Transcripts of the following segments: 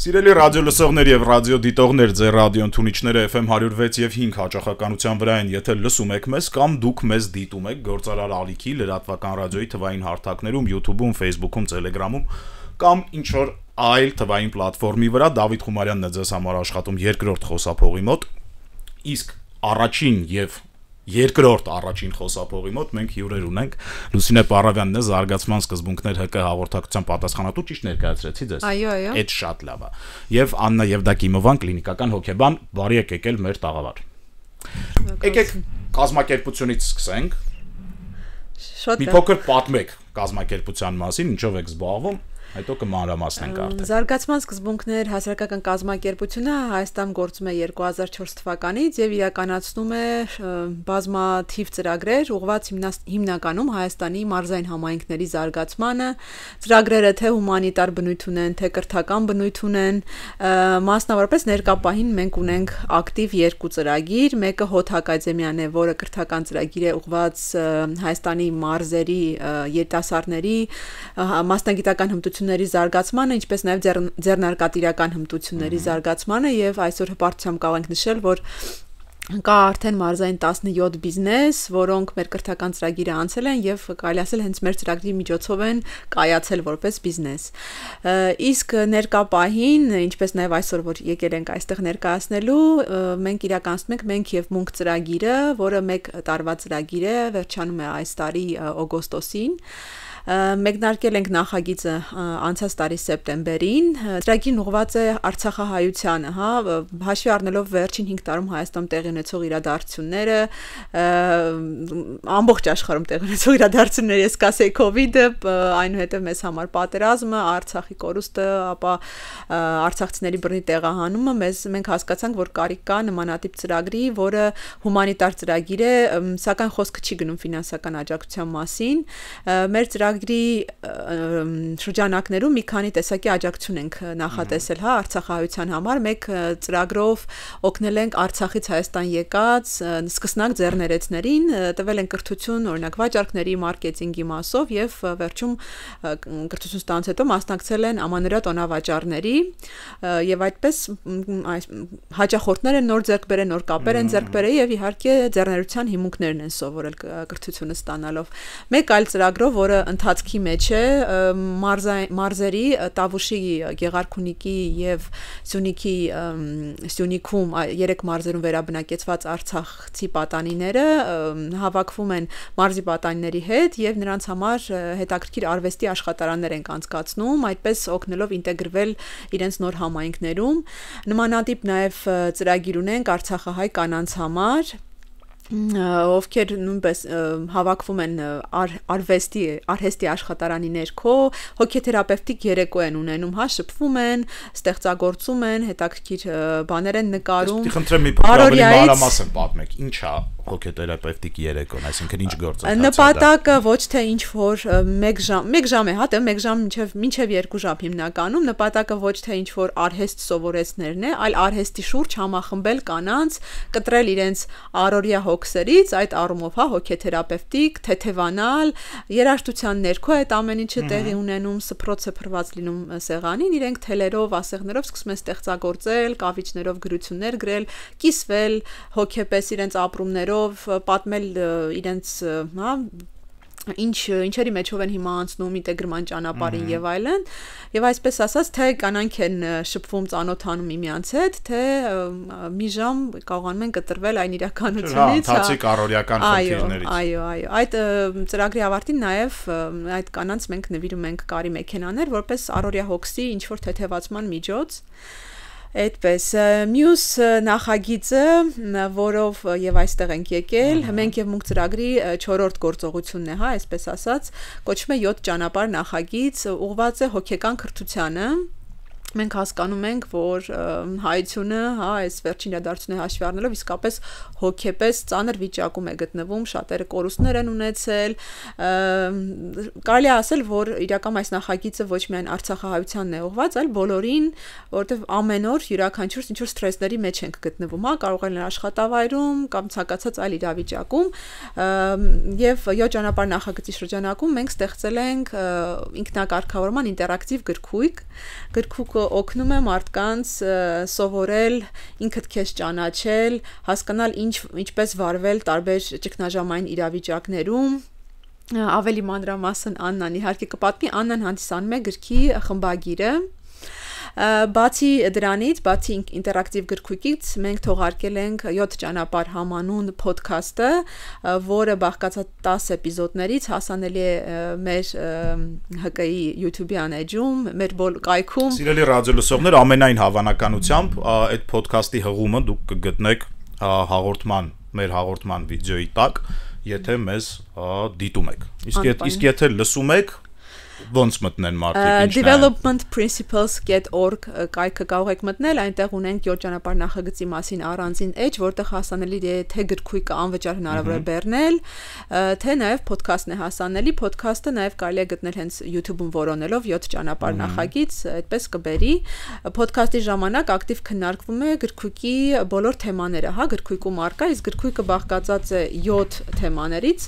Սիրելի ռադիո լսողներ եւ ռադիո դիտողներ, ձեր ռադիոն թունիչները FM 106 եւ 5 հաճախականության վրա են, եթե լսում եք մեզ կամ դուք մեզ դիտում եք գործարար ալիքի լրատվական ռադիոյի թվային հարթակներում, YouTube-ում, Facebook-ում, Telegram-ում կամ ինչ որ այլ թվային պլատֆորմի վրա։ Դավիթ Խումարյանն է ձեզ համար աշխատում երկրորդ խոսափողի մոտ, իսկ առաջին եւ երկրորդ առաջին խոսափողի մոտ մենք հյուրեր ունենք Լուսինե Պարավյանն է, զարգացման սկզբունքներ ՀԿ հաղորդակցության պատասխանատու, ճիշտ ներկայացրեցի ձեզ։ Այո։ Այդ շատ լավ է։ Եվ Աննա Եվդակիմովան, կլինիկական հոգեբան, բարի եկել մեր տաղավար։ Եկեք կազմակերպությունից սկսենք։ Մի փոքր պատմեք կազմակերպության մասին, ինչով եք զբաղվում։ Հետո կմանրամասնենք արդեն։ Զարգացման սկզբունքներ հասարակական կազմակերպությունը Հայաստանում գործում է 2004 թվականից եւ իրականացնում է բազմաթիվ ծրագրեր, ուղղված հիմնականում Հայաստանի մարզային համայնքների զարգացմանը։ Ծրագրերը թե հումանիտար բնույթ ունեն, թե կրթական բնույթ ունեն։ Մասնավորապես ներկապահին մենք ունենք ակտիվ երկու ծրագիր, մեկը Հոթ ակադեմիան է, որը կրթական ծրագիր է ուղղված Հայաստանի մարզերի երիտասարդների մասնագիտական հմտությունների զարգացմանը, ինչպես նաև ձեռնարկատիրական հմտությունների զարգացմանը եւ այսօր հպարտությամբ կարող ենք նշել, որ կա արդեն մարզային 17 բիզնես, որոնք մեր կրթական ծրագիրը անցել են եւ կարելի ասել հենց մեր ծրագրի միջոցով են կայացել որպես բիզնես։ Իսկ ներկապահին, ինչպես նաև այսօր որ եկել ենք այստեղ ներկայացնելու, մենք իրականացնում ենք մենք եւ մունք ծրագիրը, որը 1 տարվա ծրագիր է, վերջանում է այս տարի օգոստոսին։ Մեկնարկել ենք նախագիծը անցած տարի սեպտեմբերին, ծրագիրն ուղղված է արցախահայությանը, հաշվի առնելով վերջին 5 տարում Հայաստանում տեղի ունեցող իրադարձությունները, ամբողջ աշխարհում տեղի ունեցող իրադարձությունները, ես կասեի COVID-ը, այնուհետև մեզ համար պատերազմը, Արցախի կորուստը, ապա արցախցիների բռնի տեղահանումը, մենք հասկացանք, որ կարիք կա նմանատիպ ծրագրի, որը հումանիտար ծրագիր է, սակայն խոսքը չի գնում ֆինանսական աջակցության մասին։ Մեր ծրագրի շրջանակներում մի քանի տեսակի աջակցություն ենք նախատեսել, արցախահայության համար, մեկ ծրագրով օգնել ենք Արցախից Հայաստան եկած սկսնակ ձեռներեցներին, տվել են կրթություն, օրինակ վաճառքների, մարքեթինգի մասով եւ վերջում կրթություն ստանալուց հետո մասնակցել են ամանորյա տոնավաճառների եւ այդպես հաճախորդները նոր ձեռք բերեն, նոր կապեր են ձեռք բերել եւ իհարկե ձեռներության հիմունքներն են սովորել կրթությունը ստանալով։ Մեկ այլ ծրագրով, որը ընթացքի մեջ է, մարզերի Տավուշի, Գեղարքունիքի եւ Սյունիքում 3 մարզերում վերաբնակեցված արցախցի պատանիները հավաքվում են մարզի պատանիների հետ եւ նրանց համար հետաքրքիր արվեստի աշխատարաններ են անցկացնում, այդպես օգնելով ինտեգրվել իրենց նոր համայնքներում։ Նմանատիպ նաեւ ծրագիր ունենք արցախահայ կանանց համար, ովքեր նույնպես հավաքվում են արհեստի աշխատարանի ներքո, հոգեթերապևտիկ երեկո են ունենում, շփվում են, ստեղծագործում են, հետաքրքիր բաներ են նկարում։ Խնդրեմ մի փոքր ավելի մանրամասն պատմեք, ինչ է հոգեթերապևտիկ երեկոն, այսինքն ինչ գործընթաց է դա։ Նպատակը ոչ թե ինչ որ 1 ժամ է, թե 1 ժամ մինչև 2 ժամ հիմնականում, նպատակը ոչ թե ինչ որ արհեստ սովորեցնելն է, այլ արհեստի շուրջ համախմբել կանանց, կտրել իրենց առօրյա հոգսերից, այդ առումով հոգեթերապևտիկ, թեթևանալ, երաժշտության ներքո այդ ամեն ինչը տեղի ունենում, սփռոցը փռված լինում սեղանին, իրենք թելերով, ասեղներով սկսում են ստեղծագործել, կավիճներով գրություններ գրել, կիսվել հոգեպես իրենց ապրումներով, պատմել իրենց ինչերի մեջով են հիմա անցնում ինտեգրման ճանապարհին եւ այլն, եւ այսպես ասած, թե կանանք են շփվում, ծանոթանում միմյանց հետ, թե մի ժամ կարողանում են կտրվել այն իրականությունից, ընթացիկ առօրյական խնդիրներից։ Այո, այդ ծրագրի ավարտին նաեւ այդ կանանց մենք նվիրում ենք կարի մեքենաներ, որպես առօրյա հոգսի ինչ որ թեթևացման միջոց։ Այդպես մյուս նախագիծը, որով եւ այստեղ ենք եկել, մենք եւ մունք ծրագրի 4-րդ գործողությունն է, այսպես ասած, կոչվում է 7 ճանապարհ նախագիծ, ուղղված է հոգեկան կրթությանը։ Մենք հասկանում ենք, որ հայությունը, այս վերջին իրադարձությունները հաշվի առնելով իսկապես հոգեպես ծանր վիճակում է գտնվում, շատերը կորուստներ են ունեցել, կարելի է ասել, որ իրական այս նախագիծը ոչ միայն արցախահայությանն է ուղղված, այլ բոլորին, որովհետև ամեն օր յուրաքանչյուրս ինչ որ սթրեսների մեջ ենք գտնվում, կարող է լինել աշխատավայրում կամ ցանկացած այլ իրավիճակում, եւ 7 ճանապարհ նախագծի շրջանակում մենք ստեղծել ենք ինքնակարգավորման ինտերակտիվ գրքույկ օգնում է մարդկանց սովորել ինքդ քեզ ճանաչել, հասկանալ ինչպես վարվել տարբեր ճգնաժամային իրավիճակներում։ Ավելի մանրամասն Աննան իհարկե կպատմի, Աննան հանդիսանում է գրքի խմբագիրը։ Բացի դրանից, բացի ինտերակտիվ գրքույկից, մենք թողարկել ենք 7 ճանապարհ համանուն ոդքասթը, որը բաղկացած 10 էպիզոդներից հասանելի է մեր ՀԿ-ի YouTube-յան էջում, մեր կայքում։ Սիրելի ռադիոլսողներ, ամենայն հավանականությամբ այդ ոդքասթի հղումը դուք կգտնեք մեր հաղորդման վիդեոյի տակ, եթե մեզ դիտում եք։ Իսկ եթե լսում եք, ոնց մտնեն մարդիկ developmentprinciples.org կայքը կարող եք մտնել, այնտեղ ունենք 7 ճանապարհ նախագծի մասին առանձին էջ, որտեղ հասանելի է թե գրքույկը անվճար հնարավոր է բեռնել, թե նաև ոդքասթն է հասանելի, ոդքասթը նաև կարելի է գտնել հենց YouTube-ում որոնելով 7 ճանապարհ նախագիծ, այդպես կբերի։ Ոդքասթի ժամանակ ակտիվ քննարկվում է գրքույկի բոլոր թեմաները, հա, գրքույկում առկա, իսկ գրքույկը բաղկացած է 7 թեմաներից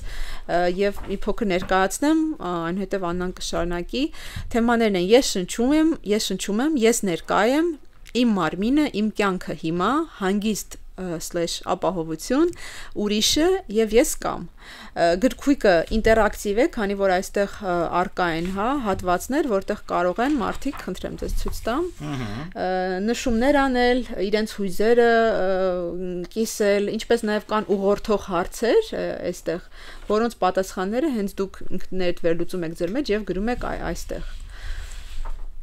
եւ մի փոքր ներկայացնեմ, այնուհետեւ Աննան կշարունակի։ Թեմաներն են ես շնչում եմ, ես ներկա եմ, իմ մարմինը, իմ կյանքը հիմա, հանգիստ ապահովություն, ուրիշը եւ ես կամ։ Գրքույկը ինտերակտիվ է, քանի որ այստեղ առկա են, հա, հատվածներ, որտեղ կարող են մարդիկ, խնդրեմ ձեզ ցույց տամ, նշումներ անել, իրենց հույզերը կիսել, ինչպես նաև կան ուղղորդող հարցեր այստեղ, որոնց պատասխանները հենց դուք ինքներդ վերլուծում եք ձեր մեջ եւ գրում եք այստեղ։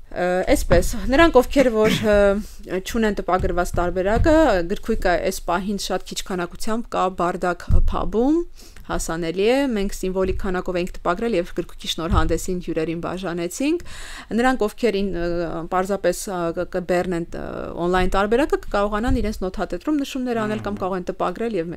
Այսպես, նրանք ովքեր որ չունեն տպագրված տարբերակը, գրքույկը այս պահին շատ քիչ քանակությամբ կա Բարդակ Փաբում, հասանելի է, մենք սիմվոլիկ քանակով ենք տպագրել եւ գրքույկի շնորհանդեսին հյուրերին բաժանեցինք։ Նրանք ովքեր պարզապես կբեռնեն on-line տարբերակը, կկարողանան իրենց նոթատետրում նշումներ անել կամ կարող են տպագրել եւ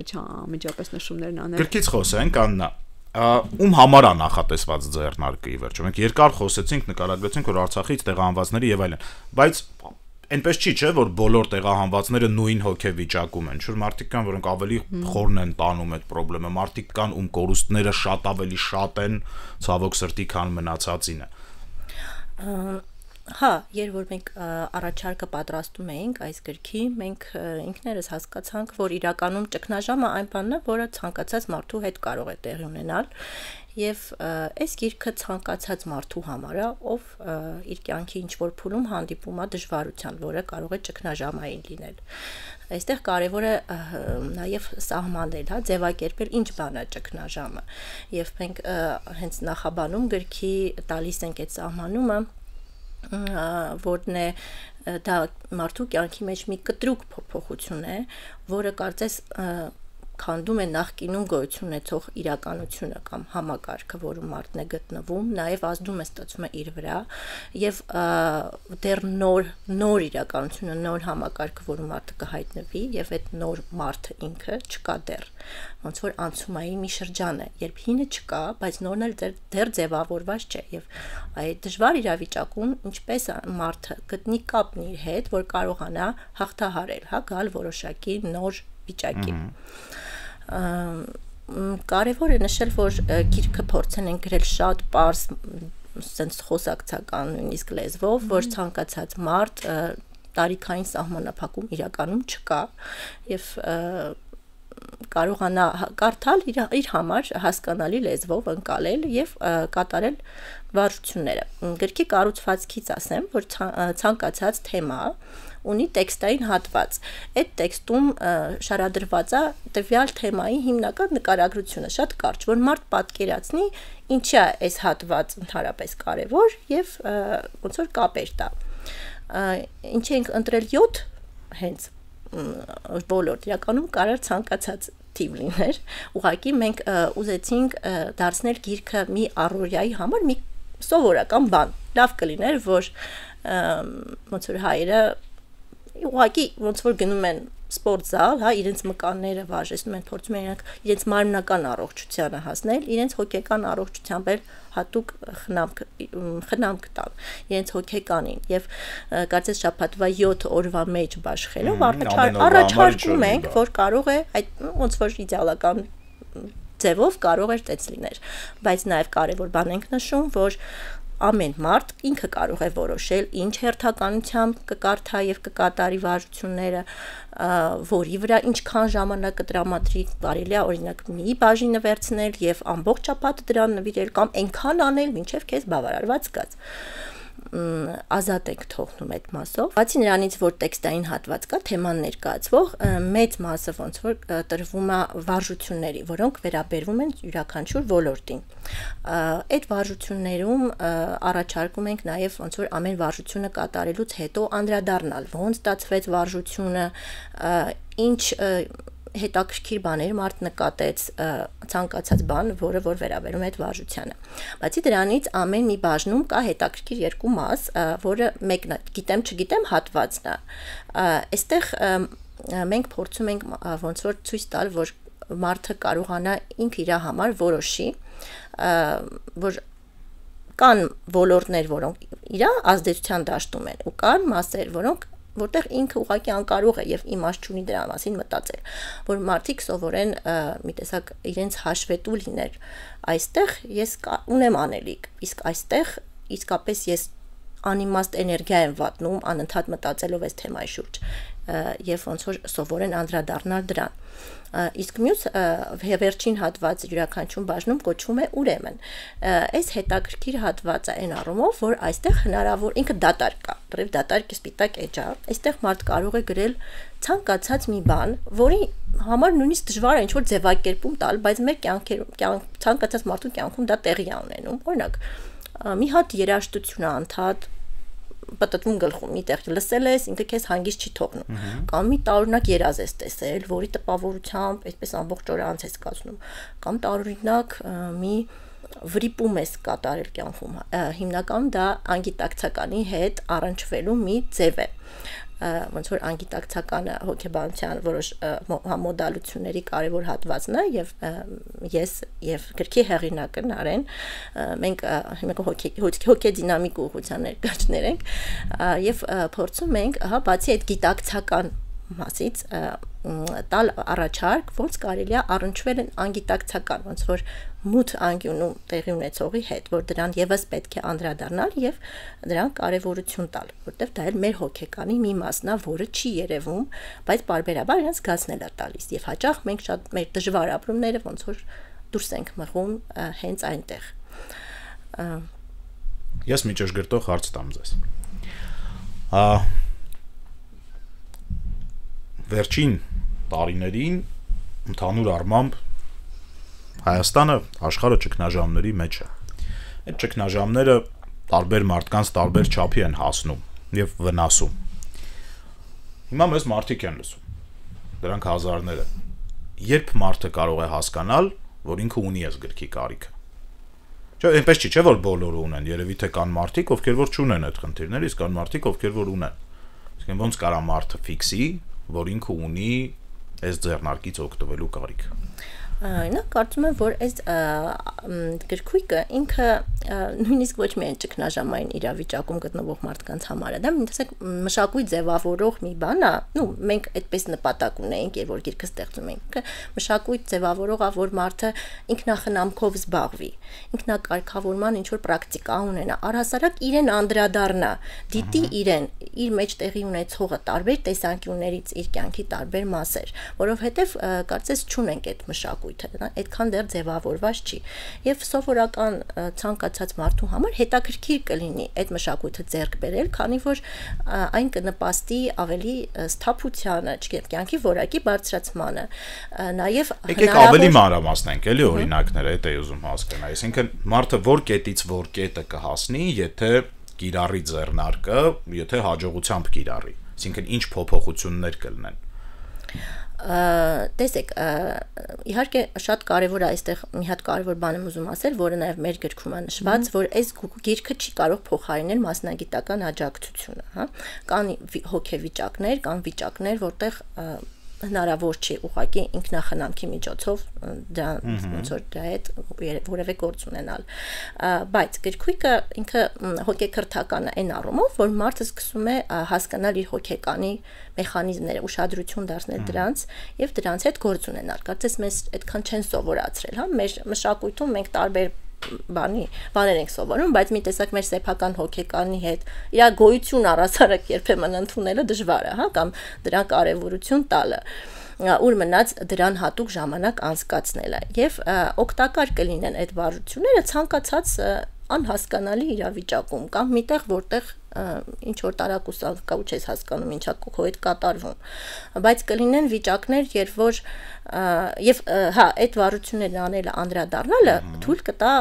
միջապես նշումներն անել։ Գրքից խոսենք, Աննա, ում համար է նախատեսված ձեռնարկը ի վերջո։ Մենք երկար խոսեցինք, նկարագրեցինք, որ Արցախից տեղահանվածների եւ այլն, բայց այնպես չի, չէ, որ բոլոր տեղահանվածները նույն հոգեվիճակում են։ Շուտ մարդիկ կան, որոնք ավելի խորն են տանում այդ խնդրը, մարդիկ կան, ում կորուստները շատ ավելի շատ են, ցավոք սրտի, քան մնացածինը։ Հա, երբ որ մենք առաջարկը պատրաստում էինք այս գրքի, մենք ինքներս հասկացանք, որ իրականում ճգնաժամը այն բանն է, որը ցանկացած մարդու հետ կարող է տեղի ունենալ, եւ այս գիրքը ցանկացած մարդու համար է, ով իր կյանքի ինչ-որ փուլում հանդիպում է դժվարության, որը կարող է ճգնաժամային լինել։ Այստեղ կարևոր է նաև սահմանել, հա, ձևակերպել ինչ բան է ճգնաժամը, եւ մենք հենց նախաբանում գրքի տալիս ենք այդ սահմանումը, որն է դա մարդու կյանքի մեջ մի կտրուկ փոփոխություն է, որը կարծես քանդում է նախկինում գոյություն ունեցող իրականությունը կամ համակարգը, որում մարդն է գտնվում, նաև ազդում է ստացվում է իր վրա եւ դեռ նոր իրականությունը, նոր համակարգը, որում մարդը կհայտնվի եւ այդ նոր մարդը ինքը չկա դեռ, ոնց որ անցումային մի շրջան է, երբ հինը չկա, բայց նորն էլ դեռ ձևավորված չէ եւ այդ դժվար իրավիճակում ինչպես մարդը գտնի կապն իր հետ, որ կարողանա հաղթահարել, հա, գալ որոշակի նոր վիճակի։ Կարևոր է նշել, որ գիրքը փորձեն են գրել շատ պարզ, sense խոսակցական նույնիսկ լեզվով, որ ցանկացած մարդ տարիքային սահմանափակում իրականում չկա եւ կարողանա կարդալ իր համար հասկանալի լեզվով ընկալել եւ կատարել վարժությունները։ Գրքի կառուցվածքից ասեմ, որ ցանկացած թեմա ունի տեքստային հատված։ Այդ տեքստում շարադրված է տվյալ թեմայի հիմնական նկարագրությունը, շատ կարճ, որ մարդ պատկերացնի ինչի է այս հատված ընդհանրապես կարևոր եւ ոնց որ կապեր տա։ Ինչ ենք ընտրել 7 հենց բոլոր իրականում կարար ցանկացած թիվ լիներ։ Ուղղակի մենք ուզեցինք դարձնել գիրքը մի առօրյայի համար մի սովորական բան։ Լավ կլիներ, որ ոնց որ հայերը ուղղակի ոնց որ գնում են սպորտզալ, հա, իրենց մկանները վարժեցնում են, փորձում են իրենց մարմնական առողջությանը հասնել, իրենց հոգեկան առողջությամբ էլ հատուկ խնամք տալ, իրենց հոգեկանին եւ կարծես շաբաթվա 7 օրվա մեջ բաշխելով առաջարկում ենք, որ կարող է այդ ոնց որ իդեալական ձևով կարող է տենց լիներ, բայց նաեւ կարեւոր բան ենք նշում, որ ամեն մարդ ինքը կարող է որոշել ինչ հերթականությամբ կկարդա եւ կկատարի վարժությունները, որի վրա ինչքան ժամանակ կտրամադրի, կարելի է օրինակ մի բաժինը վերցնել եւ ամբողջ շաբաթը դրան նվիրել կամ այնքան անել, մինչեւ քեզ բավարարված զգաց։ Ազատ եք թողնում այդ մասով։ Բացի նրանից, որ տեքստային հատված կա, թեման ներկայացվող, մեծ մասը ոնց որ տրվում է վարժությունների, որոնք վերաբերվում են յուրաքանչյուր ոլորտին։ Այդ վարժություններում առաջարկում ենք նաև ոնց որ ամեն վարժությունը կատարելուց հետո անդրադառնալ, ոնց ստացվեց վարժությունը, ինչ հետաքրքիր բաներ մարդ նկատեց, ցանկացած բան, որը որ վերաբերում է այդ վարժությանը։ Բացի դրանից ամեն մի բաժնում կա հետաքրքիր երկու մաս, որը մեկն է գիտեմ, չգիտեմ հատվածն է։ Այստեղ մենք փորձում ենք ոնց որ ցույց տալ, որ մարդը կարողանա ինքը իր համար որոշի, որ կան ոլորտներ, որոնք իր ազդեցության դաշտում են, ու կան մասեր, որոնք որտեղ ինքը ուղղակի անկարող է եւ իմաստ չունի դրա մասին մտածել, որ մարդիկ սովորեն մի տեսակ իրենց հաշվետու լինել։ Այստեղ ես ունեմ անելիք, իսկ այստեղ իսկապես ես անիմաստ էներգիա եմ վատնում անընդհատ մտածելով այս թեմայի շուրջ եւ ոնց որ սովորեն անդրադառնալ դրան։ Իսկ մյուս վերջին հատվածը յուրաքանչյուր բաժնում կոչվում է ուրեմն։ Այս հետաքրքիր հատվածը այն առումով, որ այստեղ հնարավոր ինքը դատարկ կա, բրև դատարկ սպիտակ էջ է։ Այստեղ մարդ կարող է գրել ցանկացած մի բան, որի համար նույնիսկ դժվար է ինչ-որ ձևակերպում տալ, բայց մեր կյանքում ցանկացած մարդու կյանքում դա տեղի է ունենում։ Օրինակ, մի հատ երաժշտություն է անդադ պատտվում գլխում, միտեղ լսել ես, ինքը քեզ հանգիստ չի թողնում։ Կամ մի տարօրինակ երազ ես տեսել, որի տպավորությամբ այդպես ամբողջ օրը անց ես կացնում։ Կամ տարօրինակ մի վրիպում ես կատարել կյանքում։ Հիմնականում դա անգիտակցականի հետ առնչվելու մի ձև է։ Ոնց որ անգիտակցականը հոգեբանության որոշ մոդալությունների կարևոր հատվածն է եւ ես եւ գրքի հեղինակը Նարեն մենք հոգեդինամիկ ուղղության ներկայացներ ենք եւ փորձում ենք բացի այդ գիտակցական մասից տալ առաջարկ, ոնց կարելի է առնչվել են անգիտակցական, ոնց որ մութ անկյունում տեղի ունեցողի հետ, որ դրան եւս պետք է անդրադառնալ եւ դրան կարեւորություն տալ, որտեվ դա էլ մեր հոգեկանի մի մասն է, որը չի երևում, բայց պարբերաբար իրենց զգացնել է տալիս եւ հաճախ մենք շատ մեր դժվար ապրումները ոնց որ դուրս ենք մղում հենց այնտեղ։ Ես մի ճշգրտող հարց տամ ձեզ։ Վերջին տարիներին ընդհանուր առմամբ Հայաստանը աշխարհը ճգնաժամերի մեջ է։ Այդ ճգնաժամները տարբեր մարդկանց տարբեր չափի են հասնում եւ վնասում։ Հիմա մեզ մարդիկ են լսում։ Դրանք հազարներ են։ Երբ մարդը կարող է հասկանալ, որ ինքը ունի այս գրքի կարիքը։ Չէ, այնպես չի, չէ՞ որ բոլորը ունեն, երևի թե կան մարդիկ, ովքեր որ չունեն այդ խնդիրները, իսկ կան մարդիկ, ովքեր որ ունեն։ Իսկ ոնց կարա մարդը ֆիքսի, որ ինքը ունի այս ձեռնարկից օգտվելու կարիք։ Նա կարծում եմ, որ այս գրքույկը ինքը նույնիսկ ոչ միայն ճգնաժամային իրավիճակում գտնվող մարդկանց համար է, դա մի տեսակ մշակույթ ձևավորող մի բան է, մենք այդպես նպատակ ունենք, երբ որ գիրքը ստեղծում ենք, մշակույթ ձևավորող է, որ մարդը ինքնախնամքով զբաղվի, ինքնակարգավորման ինչ-որ պրակտիկա ունենա, առհասարակ իրեն անդրադառնա, դիտի իրեն, իր մեջ տեղի ունեցողը տարբեր տեսանկյուններից իր կյանքի տարբեր մասեր, որովհետև կարծես չունենք այդ մշակույթ այդքան դեռ ձևավորված չի եւ սովորական ցանկացած մարդու համար հետաքրքիր կլինի այդ մշակույթը ձեռք բերել, քանի որ այն կնպաստի ավելի սթափությանը, չգիտեմ, կյանքի որակի բարձրացմանը, նաեւ եկեք ավելի մանրամասնենք, էլի օրինակներ, այդ է ուզում հասկանալ, այսինքն մարդը որ կետից որ կետը կհասնի, եթե կիրառի ձեռնարկը, եթե հաջողությամբ կիրառի, այսինքն ինչ փոփոխություններ կլինեն։ Տեսեք, իհարկե շատ կարևոր է այստեղ մի հատ կարևոր բան եմ ուզում ասել, որը նաև մեր գրքում է նշված, որ այս գիրքը չի կարող փոխարինել մասնագիտական աջակցությունը, հա։ Կան հոգեվիճակներ, կան վիճակներ, որտեղ հնարավոր չի ուղղակի ինքնախնամքի միջոցով դրան ոնց որ դրա հետ որևէ գործ ունենալ, բայց գրքույկը ինքը հոգեկրթական է այն առումով, որ մարդը սկսում է հասկանալ իր հոգեկանի մեխանիզմները, ուշադրություն դարձնել դրանց եւ դրանց հետ գործ ունենալ։ Կարծես մեզ այդքան չեն սովորացրել, հա, մեր մշակույթում մենք տարբեր բաներ ենք սովորում, բայց մի տեսակ մեր սեփական հոգեկանի հետ իր գոյություն առասարակ երբեմն ընդունելը դժվար է, հա, կամ դրան կարևորություն տալը ուր մնաց դրան հատուկ ժամանակ անցկացնելը եւ օգտակար կլինեն այդ վարժությունները ցանկացած անհասկանալի իրավիճակում կամ միտեղ որտեղ ինչ որ տարակուսակու չես հասկանում ինչա քո հետ կատարվում բայց կլինեն վիճակներ երբ որ եւ հա այդ վարժություններն անելը անդրադառնալը թույլ կտա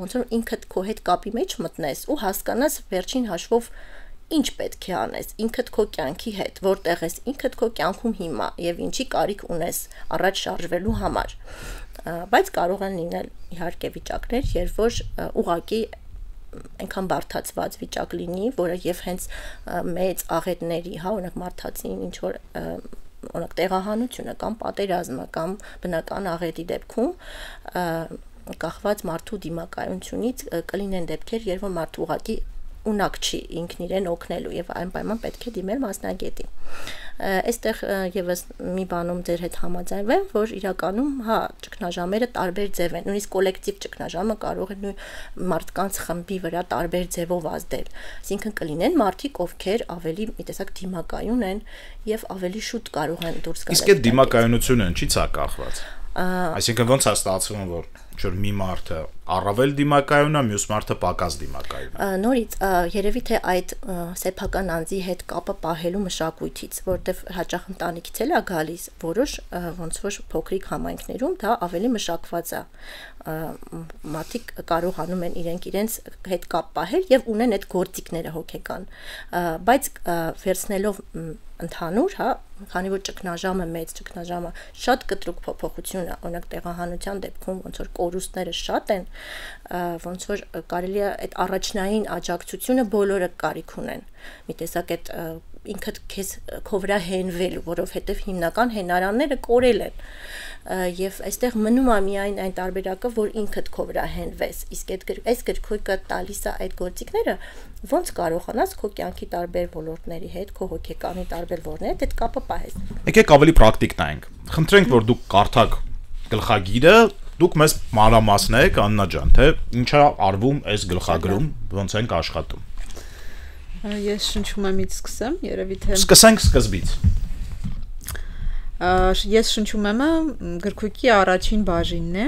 ոնց որ ինքդ քո հետ կապի մեջ մտնես ու հասկանաս վերջին հաշվով ինչ պետք է անես ինքդ քո կյանքի հետ որտեղ ես ինքդ քո կյանքում հիմա եւ ինչի կարիք ունես առաջ շարժվելու համար բայց կարող են լինել իհարկե վիճակներ երբ որ ուղղակի այնքան բարդացված վիճակ լինի որը եւ հենց մեծ աղետների հա օրինակ մարդացին ինչ որ օրինակ տեղահանությունը կամ պատերազմը կամ բնական աղետի դեպքում կախված մարդու դիմակայությունից կլինեն դեպքեր երբ որ մարդու ուղղակի ունակ չի ինքն իրեն օգնելու եւ այնպայման պետք է դիմել մասնագետի։ Այստեղ եւս մի բանում ձեր հետ համաձայնվեմ, որ իրականում հա ճգնաժամերը տարբեր ձև են, նույնիսկ կոլեկտիվ ճգնաժամը կարող է նույն մարդկանց խմբի վրա տարբեր ձևով ազդել։ Այսինքն կլինեն մարդիկ, ովքեր ավելի մի տեսակ դիմակայուն են եւ ավելի շուտ կարող են դուրս գալ։ Իսկ այդ դիմակայունությունը ինչի՞ց է կախված։ Այսինքն ոնց է ստացվում որ որ մի մարդը առավել դիմակայուն է, մյուս մարդը պակաս դիմակայուն է։ Նորից երևի թե այդ սեփական անձի հետ կապը պահելու մշակույթից, որտեվ հաճախ ընտանիքից էլ է գալիս, որոշ ոնց որ փոքրիկ համայնքներում դա ավելի մշակված է։ Մարդիկ կարողանում են իրենց հետ կապ պահել եւ ունեն այդ գործիքները հոգեկան։ Բայց վերցնելով ընդհանուր, հա, քանի որ ճգնաժամը մեծ ճգնաժամը շատ կտրուկ փոփոխություն է, օրինակ տեղահանության դեպքում ոնց որ կորուստները շատ են, ոնց որ կարելի է այդ առաջնային աջակցությունը բոլորը կարիք ունեն։ Մի տեսակ այդ ինքդ քեզ քո վրա հենվելու, որովհետև հիմնական հենարանները կորել են։ Եվ այստեղ մնում է միայն այն տարբերակը, որ ինքդ քո վրա հենվես։ Իսկ այս գրքույկը տալիս է այդ գործիքները, ոնց կարողանաս քո կյանքի տարբեր ոլորտների հետ, քո հոգեկանի տարբեր ոլորտների հետ այդ կապը պահես։ Եկեք ավելի պրակտիկ նայենք։ Խնդրենք, որ դուք կարդաք գլխագիրը, դուք մեզ մանրամասնեք, Աննա ջան, թե ինչա արվում այս գլխագրում, ոնց ենք աշխատում։ Ես շնչում եմ իդ սկսեմ, երևի թե Սկսենք սկզբից։ Ես շնչում եմ գրքույկի առաջին բաժինն է։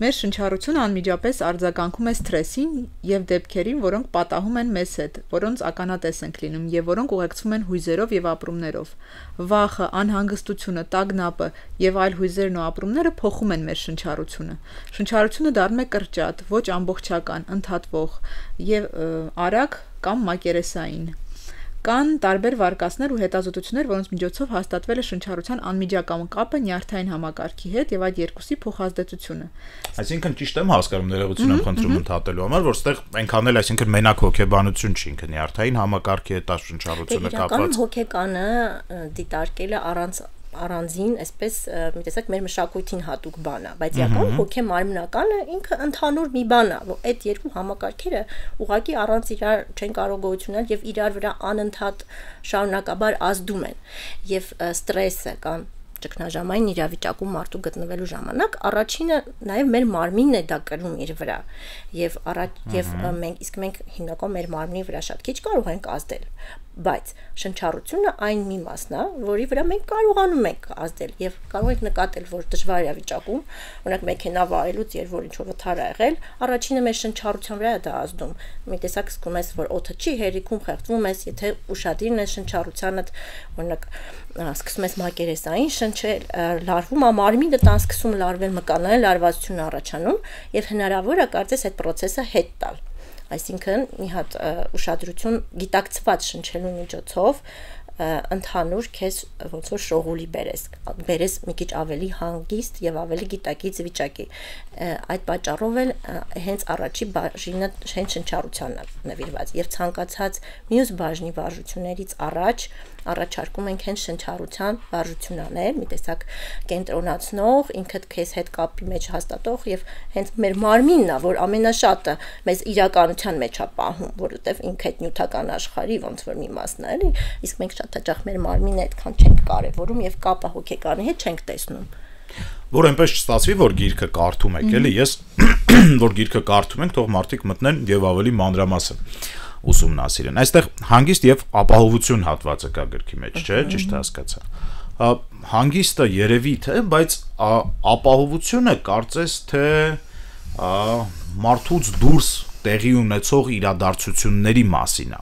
Մեր շնչառությունը անմիջապես արձագանքում է սթրեսին եւ դեպքերին, որոնք պատահում են մեզ հետ, որոնց ականատես ենք լինում եւ որոնք ուղեկցվում են հույզերով եւ ապրումներով։ Վախը, անհանգստությունը, տագնապը եւ այլ հույզերն ու ապրումները փոխում են մեր շնչառությունը։ Շնչառությունը դառնում է կրճատ, ոչ ամբողջական, ընդհատվող եւ արագ կամ մակերեսային։ Կան տարբեր վարկածներ ու հետազոտություններ, որոնց միջոցով հաստատվել է շնչառության անմիջական կապը նյարդային համակարգի հետ եւ այդ երկուսի փոխազդեցությունը։ Այսինքն ճիշտ եմ հասկանում, ներողություն եմ խնդրում ընդհատելու համար, որ ստեղ այնքան էլ այսինքն մենակ հոգեբանություն չի, ինքը նյարդային համակարգի հետ շնչառությունը կապված։ Հոգեկանը դիտարկելը առանձին, այսպես մի տեսակ մեր մշակույթին հատուկ բան է, բայց իրականում հոգեմարմնականը ինքը ընդհանուր մի բան է, որ այդ երկու համակարգերը ուղղակի առանց իրար չեն կարող գոյությունել եւ իրար վրա անընդհատ շարունակաբար ազդում են եւ ստրեսը կամ ճգնաժամային իրավիճակում մարդու գտնվելու ժամանակ առաջինը նաև մեր մարմինն է դա կրում իր վրա եւ մենք հիմնականում մեր մարմնի վրա շատ քիչ կարող ենք ազդել բայց շնչառությունը այն մի մասն է որի վրա մենք կարողանում ենք ազդել եւ կարող ենք նկատել որ դժվար իրավիճակում օրինակ մեքենա վարելուց երբ որ ինչ-որ վթար ա եղել առաջինը մեր շնչառության վրա է դա ազդում մի տեսակ զգում ես որ օդը չի հերիքում խեղդվում ես եթե ուշադիրն ես շնչառությանդ օրինակ սկսում ես մակերեսային շնչել լարվում է մարմինը տան սկսում լարվել մկանալ լարվածություն առաջանում եւ հնարավոր է կարծես այդ process-ը հետ տալ այսինքն մի հատ ուշադրություն գիտակցված շնչելու միջոցով ընդհանուր քեզ ոնց որ շողուլի բերես մի քիչ ավելի հանգիստ եւ ավելի գիտակից վիճակի այդ պատճառով էլ հենց առաջի բաժինը հենց շնչառությանն է նվիրված եւ ցանկացած մյուս բաժնի վարժություններից առաջարկում ենք հենց շնչառության վարժություն անել մի տեսակ կենտրոնացնող ինքդ քեզ հետ կապի մեջ հաստատող եւ հենց մեր մարմինն է որ ամենաշատը մեզ իրականության մեջ է պահում որովհետեւ ինքը այդ նյութական աշխարհի ոնց որ մի մասն է էլի իսկ մենք շատ հաճախ մեր մարմինը այդքան չենք կարևորում եւ կապը հոգեկանի հետ չենք տեսնում Որ այնպես չստացվի, որ գիրքը կարդում եք, էլի, ես որ գիրքը կարդում ենք, թող մարդիկ մտնեն եւ ավելի մանրամասն ուսումնասիրեն։ Այստեղ հանգիստ եւ ապահովություն հատվածը կա գրքի մեջ, չէ՞, ճիշտ հասկացա։ Հանգիստը երևի թե, բայց ապահովությունը կարծես թե մարդուց դուրս տեղի ունեցող իրադարձությունների մասին է։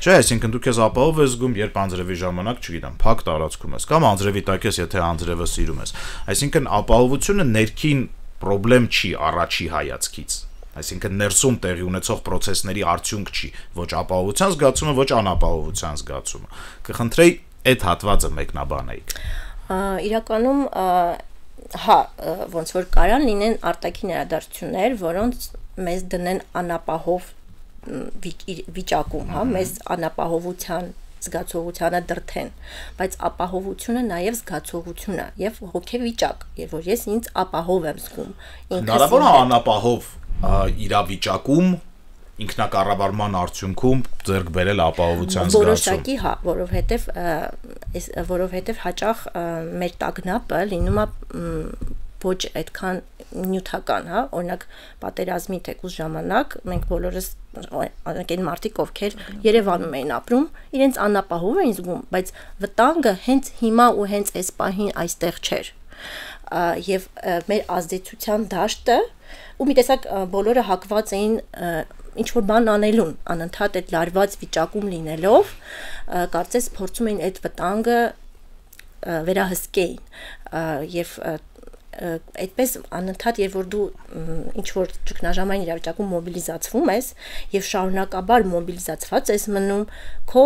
Չէ, այսինքն դու քեզ ապահով ես զգում, երբ անձրևի ժամանակ, չգիտեմ, փակ տարածքում ես, կամ անձրևի տակ ես, եթե անձրևը սիրում ես։ Այսինքն ապահովությունը ներքին խնդրեմ չի առաջի հայացքից։ Այսինքն ներսում տեղի ունեցող process-ների արդյունք չի, ոչ ապահովության զգացումը, ոչ անապահովության զգացումը։ Կխնդրեի այդ հատվածը մեկնաբանեիք։ Իրականում հա, ոնց որ կարան լինեն արտաքին իրադարձություններ, որոնց մեզ դնեն անապահով վիճակում, հա, մեզ անապահովության զգացողությանը դրթեն, բայց ապահովությունը նաև զգացողություն է եւ հոգեվիճակ, երբ որ ես ինձ ապահով եմ զգում։ Հնարավոր է անապահով իրավիճակում ինքնակառավարման արդյունքում ձեռք բերել ապահովության զգացում։ Որոշակի, հա, որովհետև հաճախ մեր տագնապը լինում է ոչ այդքան նյութական, հա, օրինակ պատերազմի թեկուզ ժամանակ մենք բոլորս այն մարդիկ, ովքեր Երևանում էին ապրում, իրենց անապահով էին զգում, բայց վտանգը հենց հիմա ու հենց այս պահին այստեղ չէր։ Եվ մեր ազդեցության դաշտը ու մի տեսակ բոլորը հակված էին ինչ որ բան անելուն, անընդհատ այդ լարված վիճակում լինելով, կարծես փորձում էին այդ վտանգը վերահսկեին եւ այդպես անընդհատ երբ որ դու ինչ որ ճգնաժամային իրավիճակում մոբիլիզացվում ես եւ շարունակաբար մոբիլիզացված ես մնում, քո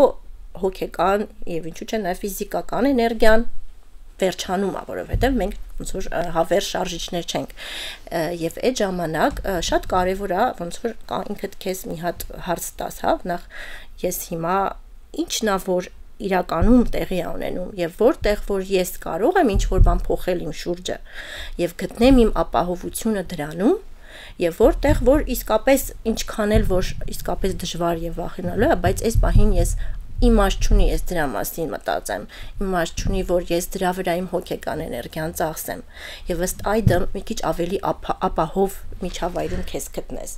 հոգեկան եւ ինչու՞ չէ նաեւ ֆիզիկական էներգիան վերջանում է, որովհետեւ մենք ոնց որ հավեր շարժիչներ չենք եւ այդ ժամանակ շատ կարեւոր է ոնց որ ինքդ քեզ մի հատ հարց տաս, հա, նախ ես հիմա ինչն է որ իրականում տեղի ունենում եւ որտեղ որ ես կարող եմ ինչ որ բան փոխել իմ շուրջը եւ գտնեմ իմ ապահովությունը դրանում եւ որտեղ որ իսկապես ինչքան էլ որ իսկապես դժվար եւ վախենալու է, բայց այս պահին ես իմաստ չունի ես դրա մասին մտածեմ, իմաստ չունի որ ես դրա վրա իմ հոգեկան էներգիան ծախսեմ եւ ըստ այդմ մի քիչ ավելի ապահով միջավայրում քեզ գտնես։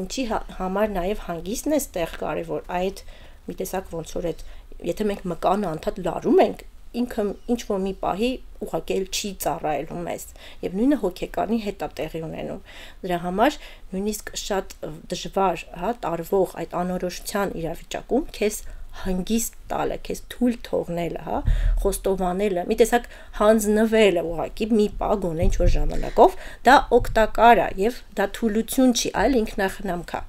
Ինչի համար նաեւ հանգիստն է ստեղ կարեւոր այդ մի տեսակ ոնց որ այդ եթե մենք մկանը անդադ լարում ենք, ինքը ինչ որ մի պահի ուղղակի չի ծառայելու մեզ եւ նույնը հոգեկանի հետ է տեղի ունենում։ Դրա համար նույնիսկ շատ դժվար, հա, տարվող այդ անորոշության իրավիճակում քեզ հանգիստ տալը, քեզ թույլ թողնելը, հա, խոստովանելը, մի տեսակ հանձնվելը ուղղակի մի պահ գոնե ինչ որ ժամանակով, դա օգտակար է եւ դա թուլություն չի, այլ ինքնախնամք է։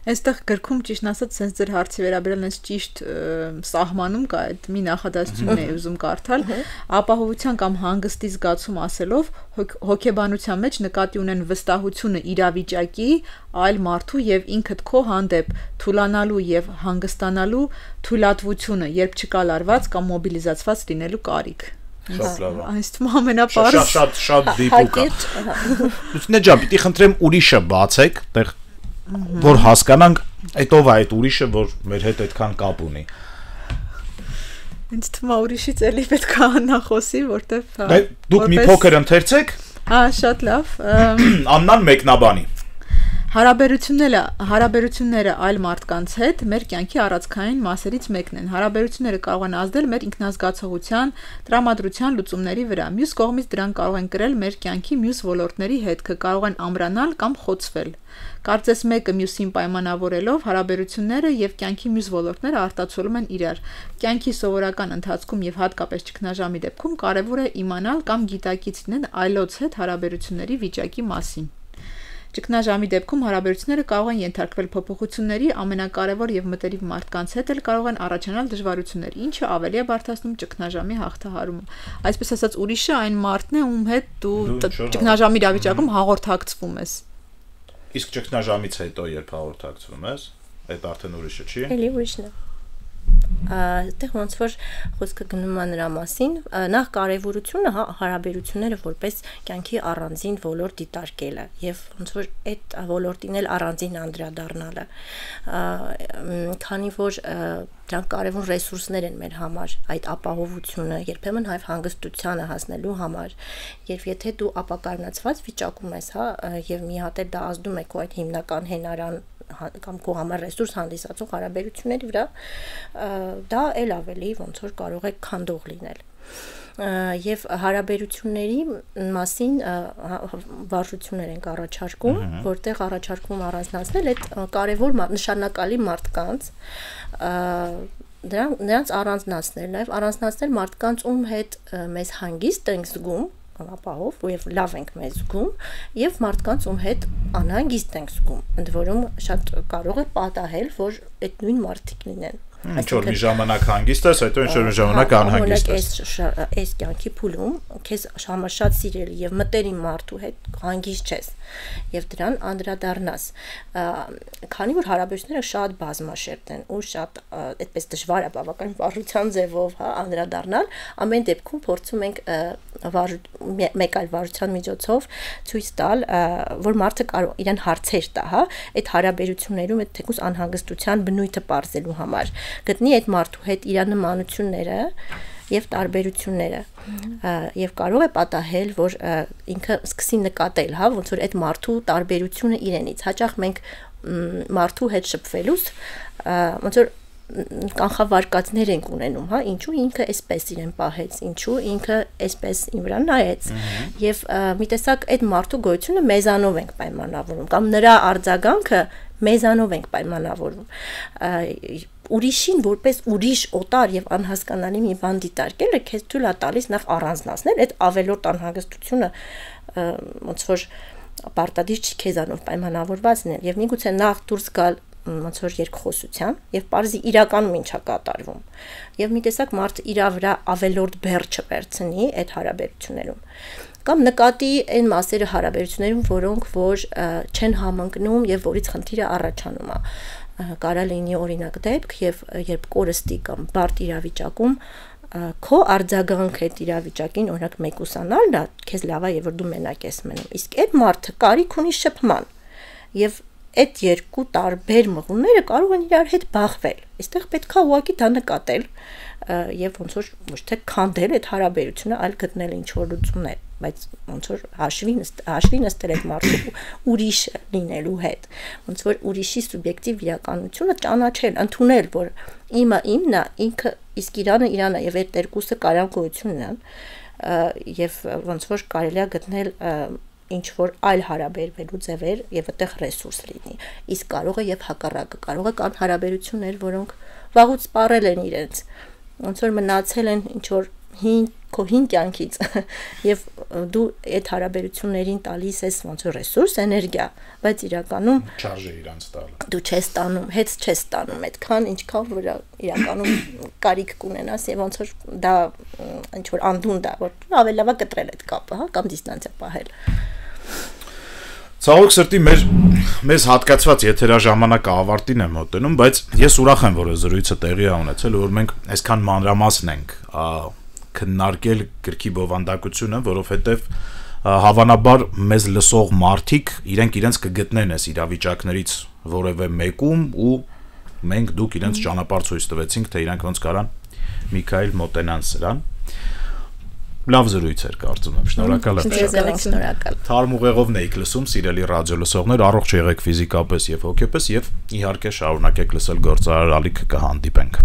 Այստեղ գրքում ճիշտ ասած sense ձեր հարցի վերաբերյալ այս ճիշտ սահմանում կա այդ մի նախադասությունն է ուզում կարդալ ապահովության կամ հանգստի զգացում ասելով հոգեբանության մեջ նկատի ունեն վստահությունը իրավիճակի այլ մարդու եւ ինքդ քո հանդեպ թուլանալու եւ հանգստանալու թույլատվությունը երբ չկա լարված կամ մոբիլիզացված լինելու կարիք։ Շատ լավ է։ Այս թվում ամենապարզ շատ դիպուկ է։ Լուսինե ջան, պիտի խնդրեմ ուրիշը բացեք, այդտեղ որ հասկանանք այդ ով է այդ ուրիշը, որ մեր հետ այդքան կապ ունի։ Ինձ թվում է ուրիշից էլի պետք է Աննա խոսի, որտեվ դուք մի փոքր ընթերցեք։ Հա, շատ լավ։ Աննան մեկնաբանի։ Հարաբերությունները այլ մարդկանց հետ մեր կյանքի առանցքային մասերից մեկն են։ Հարաբերությունները կարող են ազդել մեր ինքնազգացողության, տրամադրության լուծումների վրա։ Մյուս կողմից դրանք կարող են կրել մեր կյանքի մյուս ոլորտների հետ, կարող են ամրանալ կամ խոցվել։ Կարծես մեկը մյուսին պայմանավորելով հարաբերությունները եւ կյանքի մյուս ոլորտները արտացոլում են իրար։ Կյանքի սովորական ընթացքում եւ հատկապես ճգնաժամի դեպքում կարեւոր է իմանալ կամ գիտակից լինել այլոց հետ հարաբերությունների վիճակի մասին։ Ճգնաժամի դեպքում հարաբերությունները կարող են ենթարկվել փոփոխությունների, ամենակարևոր եւ մտերիմ մարդկանց հետ էլ կարող են առաջանալ դժվարություններ, ինչը ավելի է բարդացնում ճգնաժամի հաղթահարումը։ Այսպես ասած, ուրիշը այն մարդն է, ում հետ դու ճգնաժամի իրավիճակում հաղորդակցվում ես։ Իսկ ճգնաժամից հետո երբ հաղորդակցվում ես, այդ արդեն ուրիշը չի։ Էլի ուրիշն է։ Այդտեղ ոնց որ խոսքը գնում է նրա մասին, նախ կարևորությունը հարաբերությունները որպես կյանքի առանձին ոլորտ դիտարկելը եւ ոնց որ այդ ոլորտին էլ առանձին անդրադառնալը, քանի որ դրանք կարևոր ռեսուրսներ են մեր համար, այդ ապահովությունը, երբեմն հայ հանգստությանը հասնելու համար, եւ եթե դու ապակայունացված վիճակում ես, եւ մի հատ էլ դա ազդում է քո այդ հիմնական հենարան կամ քո համար ռեսուրս հանդիսացող հարաբերությունների վրա, դա էլ ավելի ոնց որ կարող է քանդող լինել։ Եվ հարաբերությունների մասին վարժություններ ենք առաջարկում, որտեղ առաջարկում առանձնացնել այդ կարևոր նշանակալի մարդկանց, նրանց առանձնացնել, նաև առանձնացնել մարդկանց, ում հետ մեզ հանգիստ ենք զգում, ապահով եւ լավ ենք մեզ զգում եւ մարդկանց ում հետ անհանգիստ ենք զգում, ընդ որում շատ կարող է պատահել, որ այդ նույն մարդիկ լինեն։ Ինչ-որ մի ժամանակ հանգիստ ես, հետո ինչ-որ մի ժամանակ անհանգիստ ես։ Այս կյանքի փուլում քեզ համար շատ սիրելի եւ մտերիմ մարդու հետ հանգիստ չես եւ դրան անդրադառնաս, քանի որ հարաբերությունները շատ բազմաշերտ են ու շատ այդպես դժվար է բավական վարժության ձևով անդրադառնալ, ամեն դեպքում փորձում ենք մեկ այլ վարժության միջոցով ցույց տալ, որ մարդը կարող իրեն հարցեր տա, այդ հարաբերություններում այդ թեկուզ անհանգստության բնույթը պարզելու համար, գտնի այդ մարդու հետ իր նմանությունները եւ տարբերությունները, եւ կարող է պատահել, որ ինքը սկսի նկատել, ոնց որ այդ մարդու տարբերությունը իրենից, հաճախ մենք մարդու հետ շփվելուց ոնց որ կանխավարկածներ ենք ունենում, ինչու ինքը այսպես իրեն պահեց, ինչու ինքը այսպես իմ վրա նայեց, եւ մի տեսակ այդ մարդու գոյությունը մեզանով ենք պայմանավորում, կամ նրա արձագանքը մեզանով ենք պայմանավորում, ուրիշին որպես ուրիշ օտար եւ անհասկանալի մի բան դիտարկելը քեզ թույլ է տալիս նախ առանձնացնել այդ ավելորդ անհանգստությունը, ոնց որ պարտադիր չի քեզանով պայմանավորվածն է, եւ միգուցե նախ դուրս գալ ոնց որ երկխոսության եւ պարզի իրականում ինչա կատարվում եւ մի տեսակ մարդը իր վրա ավելորդ բեռ չվերցնի այդ հարաբերություններում կամ նկատի այն մասերը հարաբերություններում, որոնք որ չեն համընկնում եւ որից խնդիրը առաջանում է, կարա լինի օրինակ դեպք եւ երբ կորստի կամ բարդ իրավիճակում քո արձագանքը այդ իրավիճակին օրինակ մեկուսանալն է, քեզ լավ է եւ որ դու մենակ ես մնում, իսկ այդ մարդը կարիք ունի շփման եւ այդ երկու տարբեր մղումները կարող են իրար հետ բախվել։ Այստեղ պետք է ուղղակի դա նկատել եւ ոնց որ ոչ թե քանդել այդ հարաբերությունը, այլ գտնել ինչ-որ լուծումներ, բայց ոնց որ հաշվի նստել այդ մարդու ուրիշ լինելու հետ, ոնց որ ուրիշի սուբյեկտիվ իրականությունը ճանաչել, ընդունել, որ իմը իմն է, ինքը իսկ իրանը իրան է եւ այդ երկուսը կարան գոյություն ունեն եւ ոնց որ կարելի է գտնել ինչ որ այլ հարաբերվելու ձևեր եւ այդտեղ ռեսուրս լինի, իսկ կարող է եւ հակառակը, կարող է կան հարաբերություններ, որոնք վաղուց սպառել են իրենց, ոնց որ մնացել են ինչ որ քո հին կյանքից եւ դու այդ հարաբերություններին տալիս ես ոնց որ ռեսուրս, էներգիա, բայց իրականում չարժե իրանց տալը։ Դու չես տանում, հետ չես տանում այդքան, ինչքան որ իրականում կարիք կունենաս եւ ոնց որ դա ինչ որ անդունդա, որ ավելի լավ է կտրել այդ կապը, կամ դիստանցիա պահել։ Ցավոք սրտի մեզ հատկացված եթերաժամանակը ավարտին է մոտենում, բայց ես ուրախ եմ, որ զրույցը տեղի է ունեցել, որ մենք այսքան մանրամասն ենք քննարկել գրքի բովանդակությունը, որովհետև հավանաբար մեզ լսող մարդիկ իրենց կգտնեն այս իրավիճակներից որևէ մեկում ու մենք դուք իրենց ճանապարհ ցույց տվեցինք, թե իրանք ոնց կարան Միքայել մոտենան սրան։ Լավ զրույց էր, կարծում եմ, շնորհակալ եմ։ Շնորհակալ։ Թարմ ուղեղովն եք լսում, սիրելի ռադիո լսողներ, առողջ եղեք ֆիզիկապես եւ հոգեպես եւ իհարկե շարունակեք լսել Գործարար Ալիքը, կհանդիպենք։